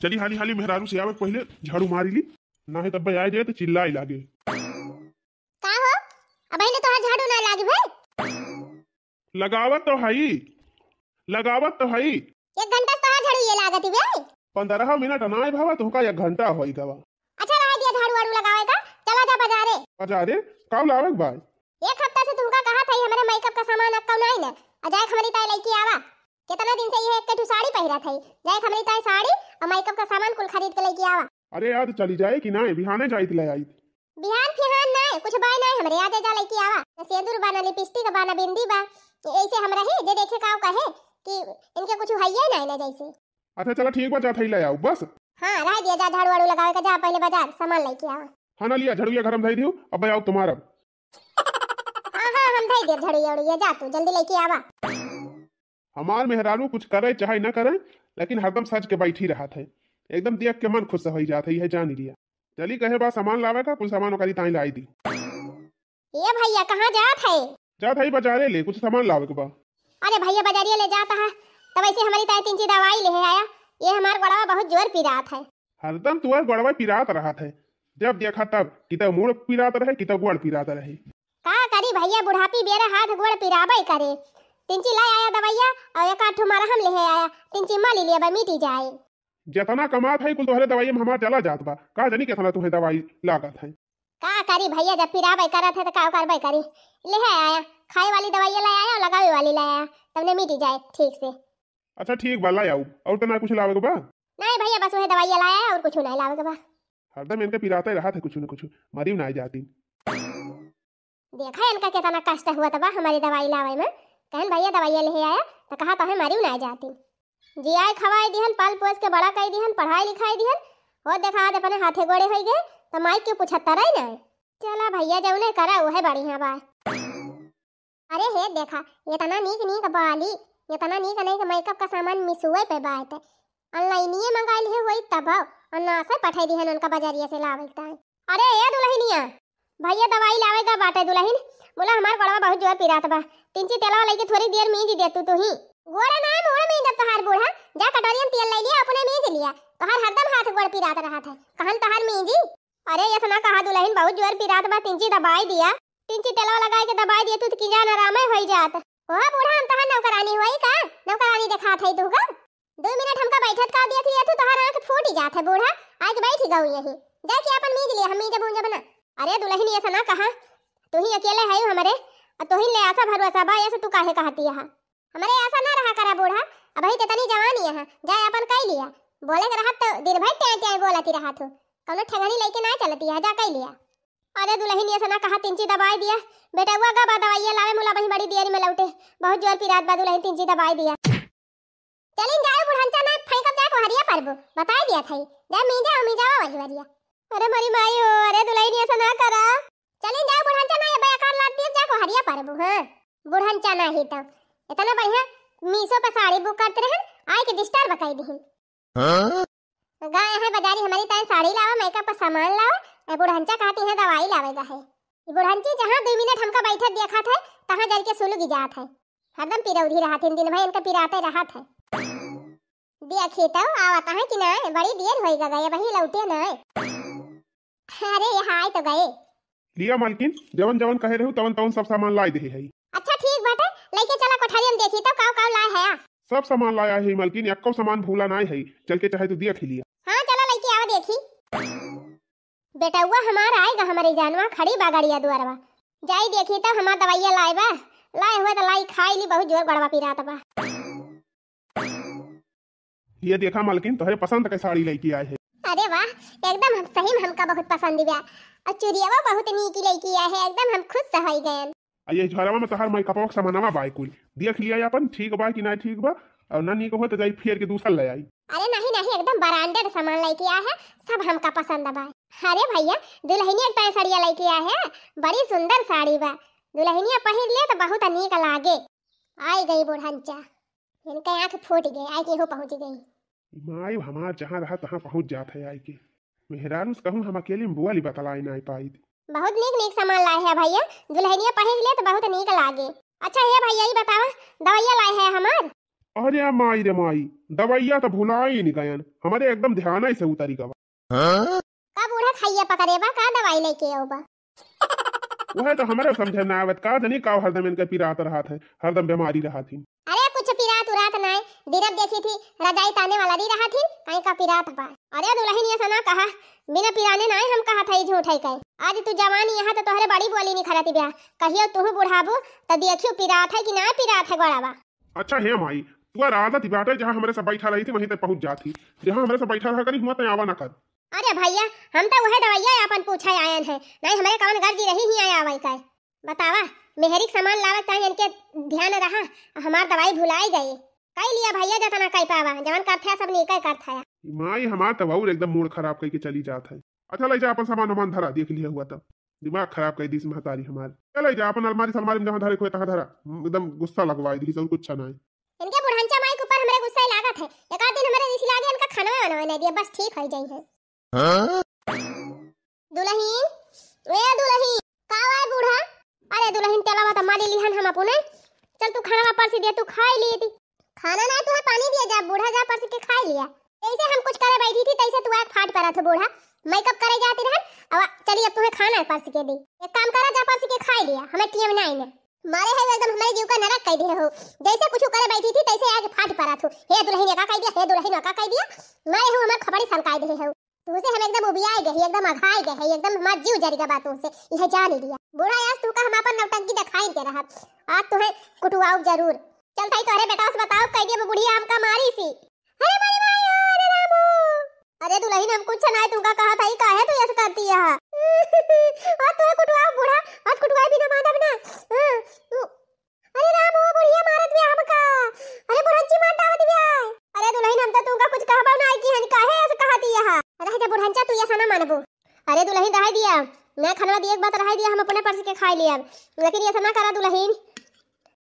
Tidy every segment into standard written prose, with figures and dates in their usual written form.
चली हाली हाली मेहरारू से आवे पहले झाड़ू मारी ली, ना है तब आ जाए तो चिल्लाई लागे। का हो अब पहले तो झाड़ू ना लागे भाई। लगावत तो हई, लगावत तो हई। 1 घंटा तो झाड़ू ये लागत भाई। 15 मिनट ना भावा तुमका 1 घंटा होई गवा। अच्छा रह दिया झाड़ू वाड़ू लगावेगा, चला जा बाजारे। बाजारे कब लावे भाई? 1 हफ्ता से तुमका कहा था हमारे मेकअप का सामान अक्का नहीं ना अजाए हमारी ताई लड़की आवा। कितना दिन से ये एक साड़ी पहरा था, जाए हमारी ताई साड़ी और मेकअप का सामान कुल खरीद के लेके आवा। अरे यार चली जाए कि ना बिहाने जाई ले आई। बिहान फिहान ना कुछ बाय ना हमरे याद जा लेके आवा। सिंदूर बाना, लिपस्टिक बाना, बिंदी बा, ऐसे हम रहे जे देखे का कहे कि इनके कुछ हइये ना ना जैसे। अच्छा चलो ठीक बा, जा थई ले आओ बस। हां रह दिया, जा झाड़ू वाड़ू लगावे का, जा पहले बाजार सामान लेके आवा। हां ना लिया झड़ुया घर में धई दियो, अब आओ तुम्हारा। हां हम धई दे झड़ू वाड़ू, ये जा तू जल्दी लेके आवा। हमार मेहरारू कुछ करे चाहे न करे लेकिन हरदम सच के बैठी रहा था, एकदम देख के मन खुश हो जाता है, जान लिया। चली कहे बा सामान लावे का, कुछ सामान ओकरी ताई लाई दी। ये भैया कहां जात है? जात है बाजारे ले, कुछ सामान लावे के बा। अरे भैया बाजारिया ले जाता है तब ऐसे हमारी ताई 3 दवाई ले आया। ये हमार गड़वा बहुत जोर पिरात है। हरदम तुअर गड़वा पिरात रहा था, जब देखा तब कितना मुड़ पिरात रहे कितना गोड़ पिरात रहे। का करी भैया, बुढ़ापी बेरा हाथ गोड़ पिराबे करे। 3 लाई आया दवाइया और 1 आठ मारा हम ले आया, 3 मा ले लिया बा मिटी जाए। जितना कमात है कुल तोहरे दवाई में हमार चला जात बा, का जानी कितना तुम्हें दवाई लागत है। का करी भैया, जब पिराबे करत है तो का करबे करी। ले आया खाए वाली दवाई ले आया और लगावे वाली ले आया, तब ने मिटी जाए ठीक से। अच्छा ठीक बा लाई आओ, और तो ना कुछ लावे के बा? नहीं भैया बस वही दवाई लाया और कुछ नहीं लावे के बा। हरदम इनके पिराते रहा था कुछ न कुछ, मरी ना जाती। देखा इनका कितना कष्ट हुआ तबा हमारी दवाई लावे में। कहन भैया दवाई ले आया तो कहा तो है मरी ना जाती। जी आए खवाई दिहन, पाल पोस के बड़ा कर दिहन, पढ़ाई लिखाई दिहन, हो देखा दे अपने हाथे गोड़े हो गए तो माइक के पूछता रही ना। चला भैया जौने करा वो है बढ़िया बा। अरे हे देखा इतना नीक नीक बाली, इतना नीक नीक मेकअप का सामान मिसुए पे बात है। ऑनलाइन ये मंगाई है वही तब और ना से पठाई दिहन उनका बाजारिया से लावे ता। अरे ये दुल्हनिया भैया दवाई लावेगा बाटे दुल्हन। बोला हमार गड़वा बहुत जोर पिरात बा, 3 तेलवा लेके थोड़ी देर मींज दे तू ही। गोड़ा ना मोड़ में जब तोहार बूढ़ा जा कटोरियन तेल ले लिया अपने मींज लिया, तोहार हरदम हाथ गोड़ पिरात रहा था, कहन तोहार मींजी। अरे ये सुना कहा दुल्हन बहुत जोर पिरात बा, 3 दवाई दिया, 3 तेलवा लगाए के दवाई दिया तू तो की जान आराम हो जात। ओह बूढ़ा हम तोहार नौकरानी होई का, नौकरानी देखा थई तू का। 2 मिनट हमका बैठत का देख लिया तू, तोहार आंख फूट जात है बूढ़ा, आज बैठ गऊ यही जाके अपन मींज लिया, हम मींज बूंज बना। अरे दुल्हन ये सुना कहा तू ही अकेले है हमरे और तू ही ले आशा भरोसा बा, ऐसे तू काहे कहती है? हमरे ऐसा ना रहा करा बूढ़ा, अब ही तनी जवानी है जाए अपन कई लिया। बोले के रहत तो दिन भर टे टे बोलती रहा तू, कौनो ठगनी लेके ना चलती है, जा कई लिया। अरे दुल्हन ये सुना कहा 3 दवाई दिया, बेटा हुआ का बा दवाई लावे मुला बही बड़ी देर में लौटे, बहुत जोर पिरात बा दुल्हन 3 दवाई दिया। चलिन जाए बुढ़ांचा ना फेंकब जा को हरिया परबो बता दिया थई, जा मीजा वाली वरिया। अरे मरी माई हो, अरे दुल्हन ये सुना करा चलिन जाए बुढ़ांचा ना ये बेकार लात दिया जा को हरिया परबो। हां बुढ़ांचा ना ही तो इतना बढ़िया मीशो पे साड़ी बुक करते रहन, आए के डिस्टर्ब बकाई दिहिन। हां गाय है बाजारी हमारी ताई साड़ी लावा, मेकअप का सामान लावा, ए बुढ़ांचा कहती है दवाई लावेगा है। ये बुढ़ांची जहां 2 मिनट हमका बैठत देखा था तहां जल के सुलग जात है, हरदम पिरौधी रहा दिन दिन भाई इनका पिराते रहा था। देखी तो आवता है कि ना, बड़ी देर होई गए वही लौटे ना। अरे यहाँ आए तो गए। लिया मालकिन, जवन जवन कहे रहू तवन तवन सब सामान लाई दे है। अच्छा ठीक बाटे, लेके चला कोठारी में देखी तो काव लाए है। सब सामान लाया है मालकिन, एको सामान भूला ना है, चल के चाहे तो देख लिया। हां चला लेके आवा देखी। बेटा हुआ हमारा आएगा हमारी जानवा खड़ी बागड़िया दुआरवा, जाई देखी तो हमार दवाइया लाए बा, लाए हुए तो लाई खाई ली, बहुत जोर गड़वा पिरात बा। ये देखा मालकिन तोहरे पसंद के साड़ी लेके आए है। अरे वाह एकदम हम सही में हमका बहुत पसंद बा, और चुरियावा बहुत नीक लेके आए है, एकदम हम खुश से हो गए। ये झरवा में तोहार मेकअप का सामानवा बाई कुल देख लिया अपन, ठीक बा कि नहीं ठीक बा, और ना नीक हो तो जाई फेर के दूसरा ले आई। अरे नहीं एकदम ब्रांडेड सामान लेके आए है, सब हमका पसंद बा। अरे भैया दुल्हनिया के साड़िया लेके आए है, बड़ी सुंदर साड़ी बा, दुल्हनिया पहन ले तो बहुत नीक लागे। आई गई बुढ़ंचा, इनका आंख फूट गई, आई के हो पहुंच गई। माई हमार जहां रहा तहां पहुंच जात है, आई के मेहरारू से कहूं हम अकेले में बुआ ली बतलाई नहीं पाई। बहुत नीक सामान लाए है भैया, दुल्हनिया पहन ले तो बहुत नीक लागे। अच्छा ये भैया ही बतावा दवाइया लाए है हमार? अरे माई रे माई, दवाइया तो भुला ही नहीं गयन, हमारे एकदम ध्यान से उतरी गवा। का बूढ़ा खाइया पकड़ेबा का दवाई लेके आओबा। वह तो हमारे समझे ना आवत का जनी का हरदम इनके पिरात रहा थे, हरदम बीमारी रहा थी। अरे कुछ पिरात उरात नहीं, दिनत देखी थी रजाई ताने वाला दी रहा थी, कहीं का पिरात बा। अरे दुल्हन ये सना कहा बिना पिराने नहीं हम कहा था झूठ है कहीं। आज तू जवानी यहाँ तो तोहरे बड़ी बोली नहीं खराती ब्याह, कहियो तू बुढ़ाबू तो देखियो पिरात है कि ना पिरात है गोड़ावा। अच्छा है माई, तू राजा थी बाटे जहाँ हमारे सब बैठा रही थी वहीं तक पहुंच जाती, जहाँ हमारे सब बैठा रहा करी हुआ तो आवा ना कर। अरे भैया हम तो वह दवाइया अपन पूछा आयन है, नहीं हमारे कौन गर्जी रही ही आया आवाई का बतावा। मेहरिक सामान लावत ताई इनके ध्यान रहा, हमार दवाई भुलाई गई। कई लिया भैया जतना कई पावा, जवन करथा सब निकल करथा। माई हमार तो बहुत एकदम मूड खराब करके चली जात है। अच्छा ले जा अपन सामान वामान धरा, देख लिया हुआ तब दिमाग खराब कर दी महतारी हमार। चल जा अपन अलमारी सलमारी में जहाँ धरे कोई तहाँ धरा, एकदम गुस्सा लगवाई दी सब कुछ नहीं। इनके बुढ़ंचा माई के ऊपर हमरे गुस्सा ही लागत है, एक आध दिन हमारे ऋषि लागे इनका खाना बनवा नहीं दिया, बस ठीक हो जाई है। दुल्हन ए दुल्हन का आए बूढ़ा। अरे दुल्हन तेलावा त मारी लिहन हम अपने, चल तू खाना वापस दे, तू खाई ली थी। खाना ना तू पानी दिया जा, बूढ़ा जा परस के खा लिया। ऐसे हम कुछ करे बैठी थी तैसे तू आग फाट पड़ा था बूढ़ा, मेकअप करे जाती रहन। अब चलिए अब तुम्हें खाना परस के दी, एक काम करा जा परस के खा लिया, हमें टीएम नहीं ने मारे है एकदम हमारे जीव का नरक कह दिए हो। जैसे कुछ करे बैठी थी तैसे आगे फाट पड़ा थू। हे दुल्हन का कह दिया, हे दुल्हन का कह दिया, मारे हो हमार खबरी सनकाई दे हो। तुझसे हम एकदम उबियाए गए, एकदम अघाई गए, एकदम हमार जीव जरी का बातों से यह जान ही लिया। बुढ़ा यार तू का हम अपन नौटंकी दिखाई दे रहा, आज तुम्हें कुटवाओ जरूर। चल भाई तोरे बेटा से बताओ कह दिया बुढ़िया हमका मारी सी। अरे मारी माई अरे रामो। अरे दुल्हन हम कुछ नहीं तुमका कहा था ही काहे तू ऐसे करती है। आज तुम्हें कुटवाओ बूढ़ा, आज कुटवाए बिना मानब ना। अरे रामो बुढ़िया मारत बिया हमका, अरे बुढ़ंची मार डावत बिया। अरे दुल्हन हम तो तुमका कुछ कहबा नहीं की हन काहे ऐसे कहती है। अरे जा बुढ़ंचा तू ऐसा ना मानबो। अरे दुल्हन रह दिया, मैं खाना दी एक बात रह दिया, हम अपने परस के खा लिया, लेकिन ऐसा ना करा दुल्हन।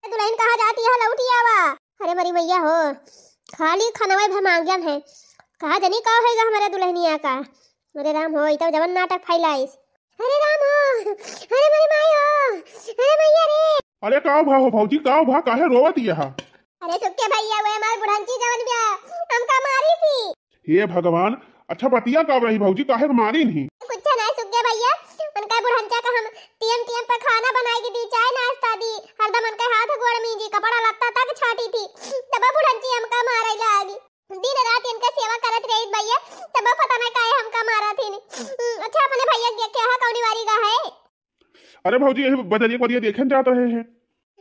दुल्हन कहाँ जाती है लौटी आवा। अरे मरी मैया हो, खाली खानवा भर मांगन है, कहा जनी का होएगा हमारे दुल्हनिया का। अरे राम हो इतो जवन नाटक फैलाइस। अरे राम हो, अरे मरी माई हो, अरे मैया रे। अरे का भा हो भौजी, का भा काहे रोवत यहा। अरे सुक्के भैया वे हमार बुढ़ंची जवन बिया हमका मारी थी। हे भगवान, अच्छा बतिया कब रही भौजी, काहे मारी नहीं। कुछ नहीं सुक्के भैया, उनका बुढ़ंचा का हम टीएम पे खाना बनाई के दी, चाय नाश्ता दी, हरदम उनके हाथ गोड़ मीजी, कपड़ा लत्ता तक छाटी थी, तब बुढ़ंची हमका मारे लागी। दिन रात इनका सेवा करत रही भैया, तब पता नहीं काहे हमका मारा थी। अच्छा अपने भैया के क्या कौड़ी वारी का है। अरे भौजी यही बदलिए बदिए देखे जात रहे हैं,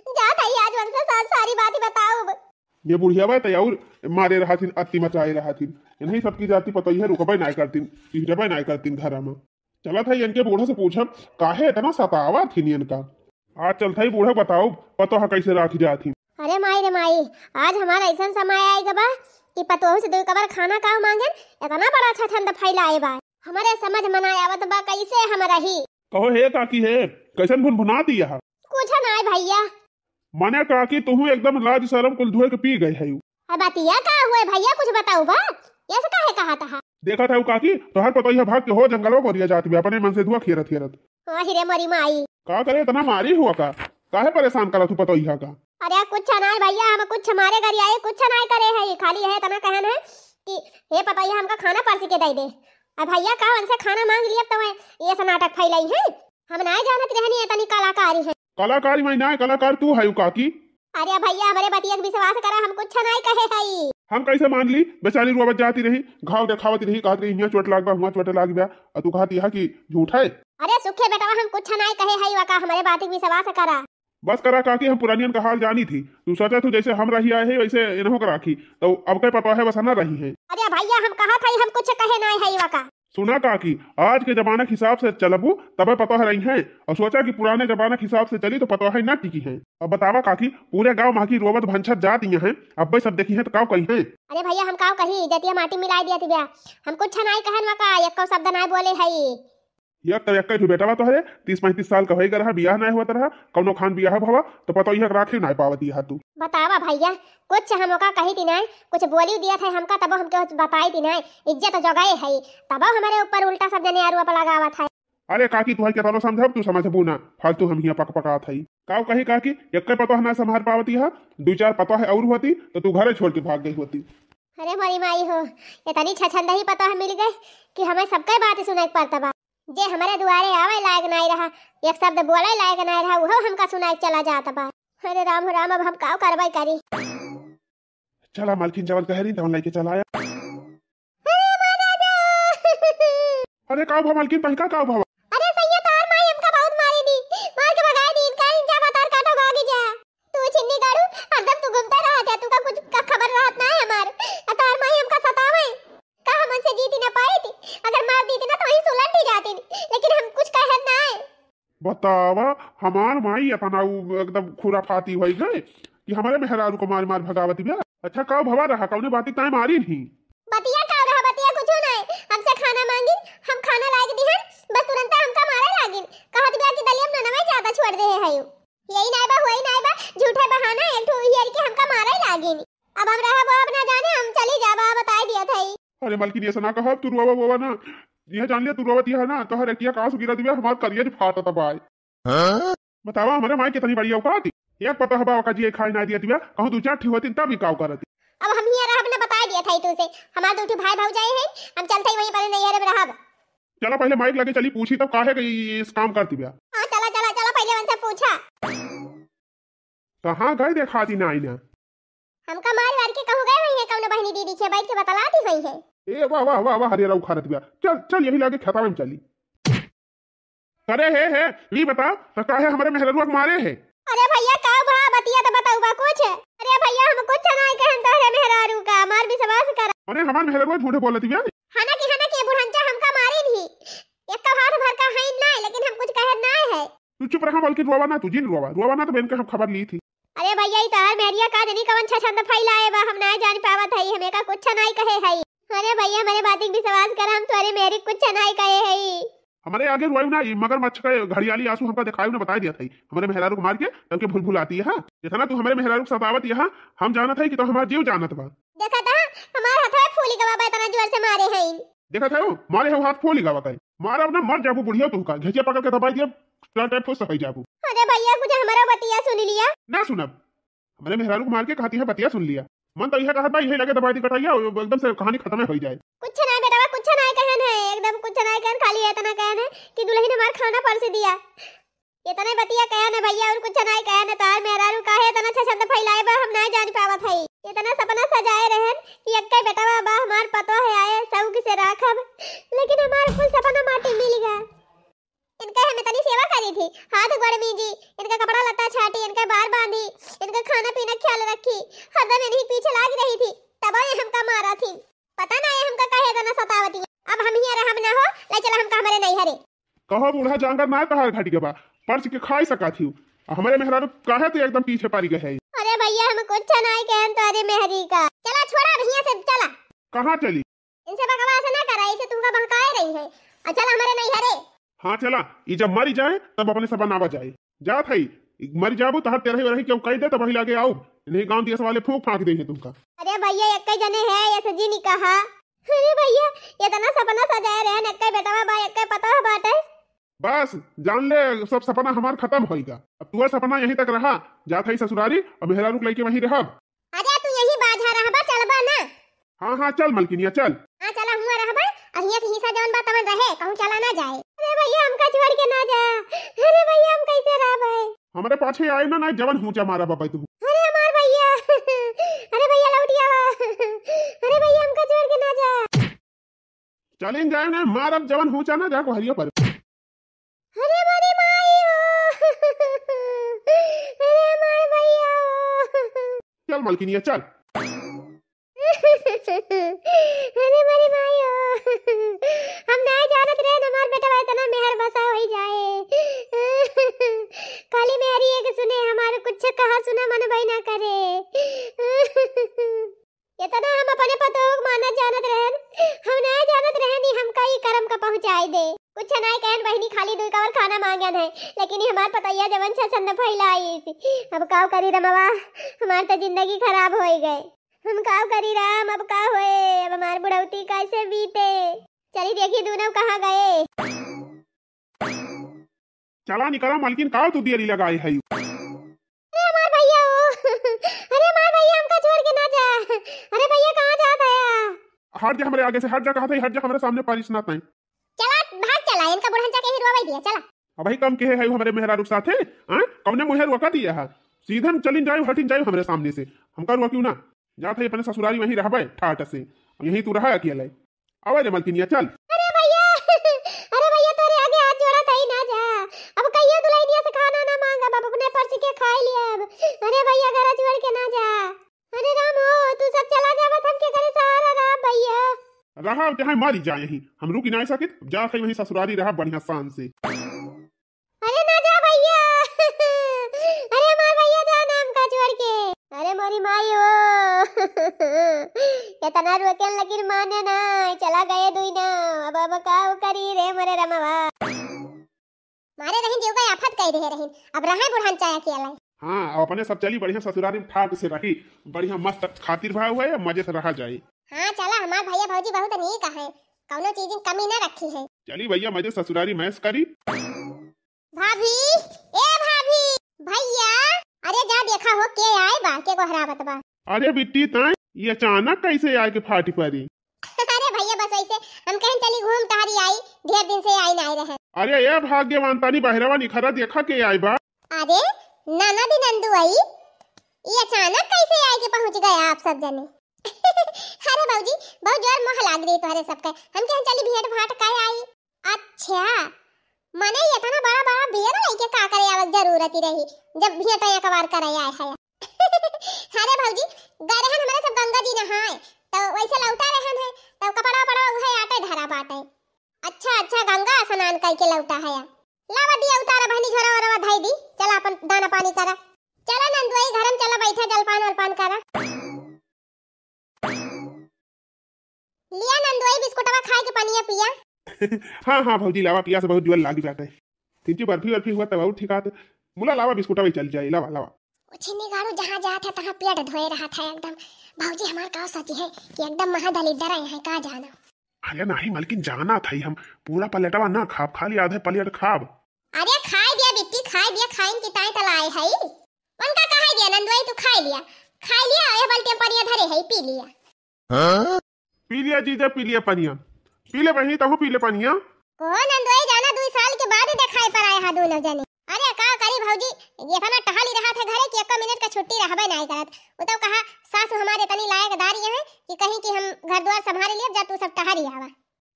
जात है आज उनसे सारी बातें बताओ। ये बुढ़िया बात और मारे रहा थी, अति मचाए रहा थी, इन्हीं सबकी जाति पता ही है, रुकबे नहीं करती, चिहरबे नहीं करती घर में। चला था इनके बूढ़ा से पूछब काहे इतना सतावा थी इनका। आज चलता ही बूढ़ा बताओ पतो है कैसे राखी जाती। अरे माई रे माई, आज हमारा ऐसा समय आएगा बा कि पतो से दो कबार खाना का मांगे, इतना बड़ा अच्छा ठंडा फैलाए बा, हमारे समझ मनाया आवत बा कैसे हम रही। कहो हे काकी है कैसन भुनभुना दिया कुछ नहीं भैया। माने काकी तुम एकदम लाज शर्म कुल धोए के पी गए है। अब बतिया का हुए भैया कुछ बताओ बा, ऐसे काहे कहा था। देखा था काकी तोहर पतो ही भाग के हो जंगलों को रिया जाती अपने मन से धुआ खेरत खेरत। हिरे मरी माई का करे इतना मारी हुआ का, काहे परेशान करा तू पतो ही का। अरे कुछ नहीं भैया, हम कुछ हमारे घर आए कुछ नहीं करे है, खाली है तना कहन है कि हे पता ही हमका खाना परस के दे दे। अब भैया का उनसे खाना मांग लिया तो ये सब नाटक फैलाई है, हम नहीं जानत रहनी इतनी कलाकारी है। कलाकारी मैं ना कलाकार तू है काकी। अरे भैया हमारे बतिया विश्वास करा, हम कुछ नहीं कहे है। हम कैसे मान ली, बेचारी रोवत जाती रही, घाव दिखावती रही, कहती रही यहाँ चोट लाग बा वहाँ चोट लाग गया, और तू कहती है कि झूठ है। अरे सुखे बेटा हम कुछ नहीं कहे है, वाका हमारे बात विश्वास करा। बस करा काकी, हम पुरानियन का हाल जानी थी, तू सोचा तू जैसे हम रही आए है वैसे इन्हों का राखी, तो अब क्या पता है बस ना रही है। अरे भैया हम कहा था हम कुछ कहे नहीं है वाका। सुना काकी आज के जमाने के हिसाब से चलबू तब पता है रही है, और सोचा कि पुराने जमाने के हिसाब से चली तो पता है ना टिकी है। अब बतावा काकी पूरे गांव माँ की रोवत भंछत जात ये है, अब सब देखी है तो काव कही है। अरे भैया हम काव कही जतिया माटी मिलाई दिया थी, हम कुछ नहीं कहन वाका, एक शब्द नहीं बोले है। एक तो एक बेटा तो है 30-35 साल का होई रहा, बियाह नहीं हुआ रहा, कौनो खान बियाह भवा तो पता ही राखी नहीं पावती है। तू बतावा भैया कुछ हम का कही थी नहीं, कुछ बोली दिया था हमका, तब हमके बताई थी नहीं, इज्जत जगाए है, तब हमारे ऊपर उल्टा सब जने आरोप लगावा था। अरे काकी तुहर के तनो समझब तू समझबू ना फालतू हम हिया पक पका थई काऊ कही काकी एक पतो ना संभार पावती है 2-4 पतो है और होती तो तू घरे छोड़ के भाग गई होती। अरे मोरी माई हो इतनी छछंद ही पतो है मिल गए कि हमें सबके बात सुनाई पड़ता बा। जे हमारे दुआरे आवे लायक नहीं रहा एक शब्द बोले लायक नहीं रहा वो हमका सुनाई चला जाता बा। अरे राम राम अब हम काऊ करवाई करी। चला मालकिन जवन कह रही तवन लेके चला आया। अरे काऊ भा मालकिन पहिका काऊ भा अरे सैया तार माई हमका बहुत मारी दी मार के भगाई दी इनका इंजा बतार काटो भागी जा तू छिन्नी गाड़ू हरदम तू घूमता रहा था तू का कुछ का खबर रहत ना है हमार तार माई हमका सतावे का हमन से जीती ना पाई थी अगर मार दी थी ना तो वही सुलट ही जाती लेकिन हम कुछ कहे ना है। बतावा हमार माई अपना एकदम खुराफाती होई गए कि हमारे मेहरारू को मार मार भगावती बे। अच्छा काऊ भवा रहा कौने बाती ताई मारी नहीं बतिया का रहा बतिया कुछ नहीं हमसे खाना मांगी हम खाना लायक दिहन बस तुरंत हमका मारे लागिन कहत बिया कि दलियम ननवे ज्यादा छोड़ दे है यही नाई बा होई नाई बा झूठे बहाना एक ठो हियर के हमका मारे लागिन अब हम रहा वो अब ना जाने हम चली जाबा बता दिया थई। अरे मालकिन ऐसा ना कह तू रोवा बोवा ना ये जान लिया तू रोवती है ना तो हर किया कास गिरा दिया हमार करियर फाटा तबाय। बतावा हमारे माई कितनी बढ़िया औकात एक पता हबा का जी खाई ना दिया दिया कहूं 2-4 ठी होती तब भी काऊ करती। अब हम हियर रहब ना बता दिया थई तुसे हमार दो भाई भौजाई है हम चलते वहीं पर नहीं रे रहब। चला पहले माइक लगे चली पूछी तब काहे कि इस काम करती बिया। हां चला चला चला पहले उनसे पूछा कहां गए देखाती ना आई ना हमका मार वार के कहू गए वही है कौन बहनी दीदी के बैठ के बतलाती हुई है। ए वाह वाह वाह वाह हरिया राव खारत बिया चल चल यही लागे खेता में चली। अरे है ये बता तो काहे हमारे मेहररुआ को मारे है। अरे भैया का भा बतिया तो बताऊ बा कुछ है। अरे भैया हम कुछ नहीं कहन तोरे मेहरारू का मार भी सवास कर। अरे हमार मेहररुआ झूठे बोलती बिया हाना के बुढ़ंचा हमका मारी नहीं एक का हाथ भर का है ना लेकिन हम कुछ कह ना है। तू चुप रहा बल्कि रोवा ना तू जिन रोवा ना तो बेन के हम खबर ली थी। अरे भैया ई तार मेरिया का जनी कवन छछंद फैलाए बा हम ना जान पावत हई हमें का कुछ नहीं कहे हई। अरे भैया मेरे बात की विश्वास कर हम तोरे मेरी कुछ नहीं कहे हई। हमारे आगे रोई ना मगर मच्छ का घड़ियाली आंसू हमका दिखाई ना बता दिया था हमारे मेहरारू को मार के तब के भूल आती है। जैसा ना तू हमारे मेहरारू को सतावत यहाँ हम जाना था कि तो हमारा जीव जाना था। देखा था हमार हाथ में फूली गवा इतना जोर से मारे हैं। देखा था मारे हो हाथ फूली गवा करे मारा अपना मर जाबू बुढ़िया तू का घेचे पकड़ के दबाई दिया टाइप फुस हो जाबू। अरे भैया कुछ हमारा बतिया सुन लिया ना सुनब हमारे मेहरारू को मार के कहती है बतिया सुन लिया मन तो यह कहा था यही लगे दबाई दी कटाइया एकदम से कहानी खत्म हो जाए। कुछ नहीं बेटा कुछ नहीं कहन है एकदम कुछ नहीं कहन खाली इतना कहन है कि दुल्हन हमार खाना परस दिया इतना बतिया कहन है भैया और कुछ नहीं कहन है तार मेहरारू काहे इतना अच्छा शब्द फैलाए बा हम नहीं जान पावत है। इतना सपना सजाए रहन कि अक्के बेटा बा हमार पतो है आए सब किसे राखब लेकिन हमार कुल सपना माटी मिल गया। इनका हम इतनी सेवा करी थी हाथ गोड़ मीजी इनका कपड़ा लत्ता छाटी इनका बार बांधी इनका खाना पीना ख्याल रखी हरदम इन्हीं पीछे लाग रही थी तब ये हमका मारा थी पता ना ये हमका कहे ना सतावती। अब हम ही हम ना हो ले चला हमका हमारे नहीं हरे कहो बूढ़ा जानकर ना तहार घाटी के बा पर्स के खाई सका थी हमारे मेहरारू काहे तो एकदम पीछे पारी गए है। अरे भैया हम कुछ नहीं कहन तारे मेहरी का चला छोड़ा भैया से चला कहां चली इनसे बकवास ना करा इसे तुमका बहकाए रही है चल हमारे नहीं हरे। हाँ चला ये जब मरी जाए तब अपने सब बनावा जाए जा थई मर जाबू तो हर तेरह रही क्यों कह दे तब वही लागे आओ नहीं गांव दिया वाले फूंक फांक देंगे तुमका। अरे भैया एक जने है ये सजी नहीं कहा। अरे भैया ये तना सपना सजाए रहे न एक बेटा बा एक पता है बात है बस जान ले सब सपना हमार खत्म होएगा अब तू सपना यहीं तक रहा जा थई ससुरारी और मेहरारू लेके वहीं रहब। अरे तू यहीं बाजा रहबा चलबा ना। हाँ हाँ चल मलकिनिया चल हां चला हुआ रहबा अहिया के हिस्सा जवन बात मन रहे कहूं चला ना जाए। अरे भैया हमका छोड़ के ना जा। अरे भैया हम कैसे रहबे हमारे पाछे आए ना जवन हुचा मारा बाबा तू। अरे हमार भैया अरे भैया लौटिया अरे भैया हमका छोड़ के ना जा। चलें जाए ना मार अब जवन हुचा ना जाको हरिया पर। अरे मारी माई अरे मार भैया चल मलकिनिया चल। अरे मारी माई हम नहीं जानत रहे हमार बेटा इतना मेहर बसा हो जाए खाली मेरी एक सुने हमारे कुछ कहा सुना मन भाई ना करे इतना हम अपने पतो माना जानत रहन हम नहीं जानत रहन ही हम कई कर्म का पहुंचाई दे कुछ नहीं कहन बहनी खाली दो कवर खाना मांगन है लेकिन हमार पतैया जवन छ संद फैलाई अब काव करी रमवा हमार तो जिंदगी खराब हो गई हम काव करी राम अब का होए अब हमार बुढ़ौती कैसे बीते चली देखी दोनों कहां गए। चला निकला मालकिन का तू देरी लगाई है। अरे हमार भैया ओ अरे हमार भैया हमका छोड़ के ना जा। अरे भैया कहाँ जाता है? हट जा हमरे आगे से, हट जा, कहा था हट जा हमरे सामने पारिश ना ताई। चला भाग चला, इनका बुढ़न जाके ही रोवाई दिया चला। अब कम के है हमारे मेहरा रुक साथे हां कौने मुहे रोका दिया है, सीधे हम चलिन जाए हटिन जाए हमरे सामने से, हमका रोक क्यों ना जात है अपने ससुरारी वहीं रहबे ठाट से, यहीं तू रहा अकेले। आवे रे मलकिनिया चल। अरे भैया तोरे आगे हाथ जोड़ा था ही ना जा। अब कहियो दुल्हनिया से खाना ना मांगा, अब अपने पर्स के खा लिया अब। अरे भैया घर छोड़ के ना जा। अरे राम हो तू सब चला जा, मत हमके करे सहारा रहा भैया। रहा चाहे मारी जाए यहीं, हम रुक ना सकित जा कहीं वहीं ससुरारी रहा बढ़िया शान से। अरे ना जा भैया अरे हमार भैया जा नाम का छोड़ के। अरे मोरी माई हो इतना रोकन लगी माने ना, चला गए दुई ना। अब का करी रे मरे रमवा, मारे रहीन जीव का आफत कह दे रहीन। अब रहे बुढ़ान चाया के अलाई। हां अब अपने सब चली बढ़िया ससुरारी में ठाट से रही, बढ़िया मस्त खातिर भाव हुए मजे से रहा जाए। हां चला, हमार भैया भौजी बहुत नीक है, कौनो चीज की कमी ना रखी है। चली भैया मजे ससुरारी मैस करी। भाभी ए भाभी भैया अरे जा देखा हो के आए बा, के को हरावत बा। अरे बिट्टी ताई ये अचानक कैसे आए के फाटी परी? अरे भैया बस ऐसे हम कहीं चली घूम टहरी आई, ढेर दिन से आई नहीं रहे। अरे ये भाग्यवान तानी बहरवा निखरा देखा के आई बा। अरे नाना दी नंदू आई, ये अचानक कैसे आए के पहुंच गए आप सब जने? अरे भौजी बहुत जोर मोह लाग रही तोहरे सबके, हम कहीं चली भेंट भाट काहे आई? अच्छा मने ये इतना बड़ा बड़ा बियर लेके का करे आवक जरूरत ही रही जब भेंट एक बार करे आए है। अरे भौजी गए रहन हमारे सब गंगा जी नहाए तो वैसे लौटा रहन है तो कपड़ा पड़ा उहे आटे धरा बाटे। अच्छा गंगा स्नान करके लौटा है, लावा दिया उतारा बहनी झोरा और धाई दी, चला अपन दाना पानी करा। चला नंदुई घर में चला बैठा जलपान वलपान करा। लिया नंदुई बिस्कुटवा खाए के पानी पिया। हाँ भौजी लावा पिया से बहुत जुअल लागी जाता है, तीन बर्फी हुआ तब ठीक है मुला लावा बिस्कुटा भी चल जाए। लावा छिन्नी गाड़ू जहाँ जात है तहाँ पेट धोए रहा था एकदम। भौजी हमार का सती है कि एकदम महादलिदर है का जाना। अरे नहीं मालकिन जाना था हम पूरा पलेटवा ना खाब, खाली आधे प्लेट खाब। अरे खाई दिया बिट्टी खाई दिया, खाइन की ताई तलाए है उनका कहा दिया नंदुई तू खाई लिया ए बल्टी पनिया धरे है पी लिया। हां पी लिया जीजा पी लिया पनिया, पी ले बहनी तहु पी ले पनिया। को नंदुई जाना 2 साल के बाद दिखाई पर आए हा दोनों जने। अरे का करी भौजी ये खाना टहली रहा था घरे कि 1 मिनट का छुट्टी रहबे नहीं करत, वो तो कहा सासू हमारे तनी लायकदारी है कि कहीं कि हम घर द्वार संभाल लिए जा तू सब टहरी आवा।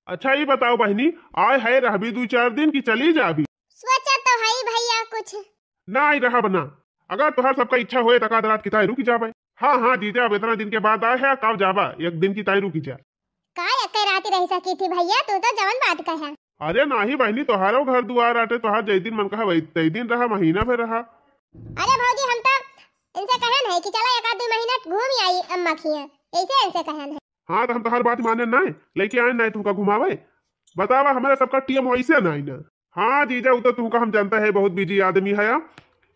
अच्छा ये बताओ बहनी आए है रहबी 2-4 दिन की चली जाबी? सोचा तो है भैया कुछ ना आई रहा बना, अगर तुहार सबका इच्छा होए तका रात की ताई रुक जाबे। हाँ जीजा अब इतना दिन के बाद आए है कब जाबा, 1 दिन की ताई रुकी जा। का एक रात रह सकी थी भैया, तू तो जवन बात कहा। अरे नाही बहनी तोहारो घर दुआर आटे तोहार जै दिन मन कहा वही तै दिन रहा, महीना भर रहा। अरे भौजी हम तो इनसे कहन है कि चला 1-2 महीना घूम आई अम्मा खिया, ऐसे इनसे कहन है। हाँ तो हम तोहार बात माने ना लेके आए ना तुमका घुमावे, बतावा हमारे सबका टीम वैसे ना ना। हाँ जीजा वो तो तुमका हम जानता है बहुत बिजी आदमी है,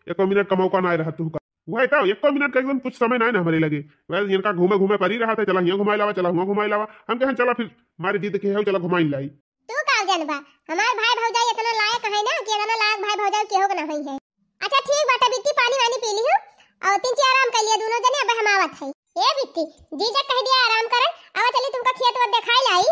1 मिनट का मौका ना रहा तुमका, वह तो 1 मिनट का एकदम कुछ समय ना हमारे लगे। वैसे इनका घूमे परी रहा था, चला यहाँ घुमाई लावा चला हुआ घुमाई लावा, हम कहें चला फिर हमारी जिद के है चला घुमाई लाई। तू का जानबा हमार भाई भौजाई इतना लायक है ना कि इतना लायक भाई भौजाई केहो ना होई है। अच्छा ठीक बाटा बिट्टी पानी वानी पी लियो और 3 आराम कर लिया दोनों जने, अब हम आवत है। ए बिट्टी जीजा कह दिया आराम करे, आवा चली तुमका खेत व दिखाई लाई।